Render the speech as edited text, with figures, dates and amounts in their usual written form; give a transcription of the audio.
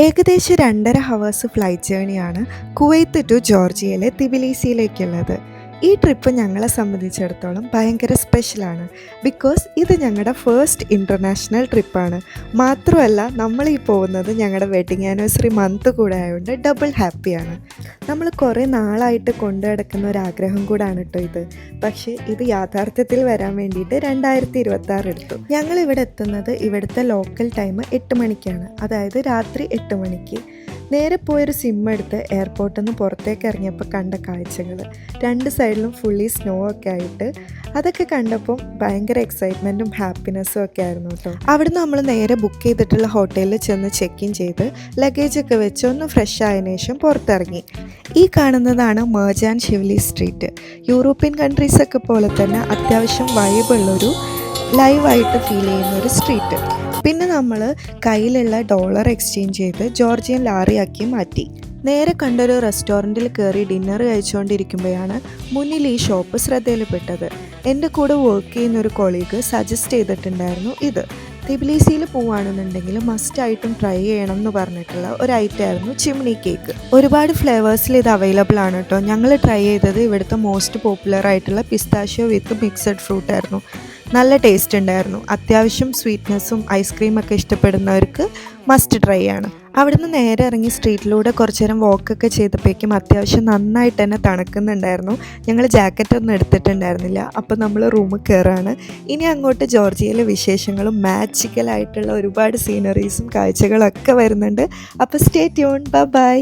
ഏകദേശം 2.5 hours flight ജേണിയാണ് Kuwait to ജോർജിയയിലെ തിബിലിസിയിലേക്കുള്ളത്. ഈ trip ഞങ്ങളെ സംബന്ധിച്ചിടത്തോളം ഭയങ്കര സ്പെഷ്യലാണ്. ബിക്കോസ് ഇത് ഞങ്ങളുടെ ഫസ്റ്റ് ഇൻ്റർനാഷണൽ ട്രിപ്പാണ്. മാത്രമല്ല നമ്മളീ പോകുന്നത് ഞങ്ങളുടെ വെഡിങ് ആനിവേഴ്സറി മന്ത് കൂടെ ആയതുകൊണ്ട് ഡബിൾ ഹാപ്പിയാണ്. നമ്മൾ കുറേ നാളായിട്ട് കൊണ്ടു നടക്കുന്ന ഒരാഗ്രഹം കൂടാണ് കേട്ടോ ഇത്. പക്ഷേ ഇത് യാഥാർത്ഥ്യത്തിൽ വരാൻ വേണ്ടിയിട്ട് 2026 എടുത്തു. ഞങ്ങളിവിടെ എത്തുന്നത് ഇവിടുത്തെ ലോക്കൽ ടൈം 8 മണിക്കാണ്, അതായത് രാത്രി 8 മണിക്ക്. നേരെ പോയൊരു സിം എടുത്ത് എയർപോർട്ടിൽ നിന്ന് പുറത്തേക്ക് ഇറങ്ങിയപ്പോൾ കണ്ട കാഴ്ചകൾ, 2 സൈഡിലും ഫുള്ളി സ്നോ ഒക്കെ ആയിട്ട് അതൊക്കെ കണ്ടപ്പോൾ ഭയങ്കര എക്സൈറ്റ്മെൻറ്റും ഹാപ്പിനെസ്സും ഒക്കെ ആയിരുന്നു കേട്ടോ. അവിടുന്ന് നമ്മൾ നേരെ ബുക്ക് ചെയ്തിട്ടുള്ള ഹോട്ടലിൽ ചെന്ന് ചെക്ക് ഇൻ ചെയ്ത് ലഗേജൊക്കെ വെച്ച് ഒന്ന് ഫ്രഷ് ആയതിനു ശേഷം പുറത്തിറങ്ങി. ഈ കാണുന്നതാണ് മെർജാൻ ഷിവ്ലി സ്ട്രീറ്റ്. യൂറോപ്യൻ കൺട്രീസൊക്കെ പോലെ തന്നെ അത്യാവശ്യം വൈബുള്ളൊരു ലൈവായിട്ട് ഫീൽ ചെയ്യുന്നൊരു സ്ട്രീറ്റ്. പിന്നെ നമ്മൾ കയ്യിലുള്ള ഡോളർ എക്സ്ചേഞ്ച് ചെയ്ത് ജോർജിയൻ ലാറിയാക്കി മാറ്റി. നേരെ കണ്ടൊരു റെസ്റ്റോറൻറ്റിൽ കയറി ഡിന്നർ കഴിച്ചുകൊണ്ടിരിക്കുമ്പോഴാണ് മുന്നിൽ ഈ ഷോപ്പ് ശ്രദ്ധയിൽപ്പെട്ടത്. എൻ്റെ കൂടെ വർക്ക് ചെയ്യുന്നൊരു കൊളീഗ് സജസ്റ്റ് ചെയ്തിട്ടുണ്ടായിരുന്നു ഇത്. തിബിലിസിയിൽ പോവുകയാണെന്നുണ്ടെങ്കിൽ മസ്റ്റായിട്ടും ട്രൈ ചെയ്യണം എന്ന് പറഞ്ഞിട്ടുള്ള ഒരു ഐറ്റം ആയിരുന്നു ചിമ്നി കേക്ക്. ഒരുപാട് ഫ്ലേവേഴ്സിൽ ഇത് അവൈലബിൾ ആണ് കേട്ടോ. ഞങ്ങൾ ട്രൈ ചെയ്തത് ഇവിടുത്തെ മോസ്റ്റ് പോപ്പുലർ ആയിട്ടുള്ള പിസ്താഷ്യോ വിത്ത് മിക്സഡ് ഫ്രൂട്ട് ആയിരുന്നു. നല്ല ടേസ്റ്റ് ഉണ്ടായിരുന്നു. അത്യാവശ്യം സ്വീറ്റ്നെസ്സും ഐസ്ക്രീമൊക്കെ ഇഷ്ടപ്പെടുന്നവർക്ക് മസ്റ്റ് ട്രൈ ആണ്. അവിടുന്ന് നേരെ ഇറങ്ങി സ്ട്രീറ്റിലൂടെ കുറച്ച് നേരം വോക്കൊക്കെ ചെയ്തപ്പോഴേക്കും അത്യാവശ്യം നന്നായിട്ട് തന്നെ തണുക്കുന്നുണ്ടായിരുന്നു. ഞങ്ങൾ ജാക്കറ്റൊന്നും എടുത്തിട്ടുണ്ടായിരുന്നില്ല. അപ്പോൾ നമ്മൾ റൂമിൽ കയറാണ്. ഇനി അങ്ങോട്ട് ജോർജിയയിലെ വിശേഷങ്ങളും മാജിക്കലായിട്ടുള്ള ഒരുപാട് സീനറീസും കാഴ്ചകളൊക്കെ വരുന്നുണ്ട്. അപ്പോൾ സ്റ്റേ ട്യൂൺ. ബൈ.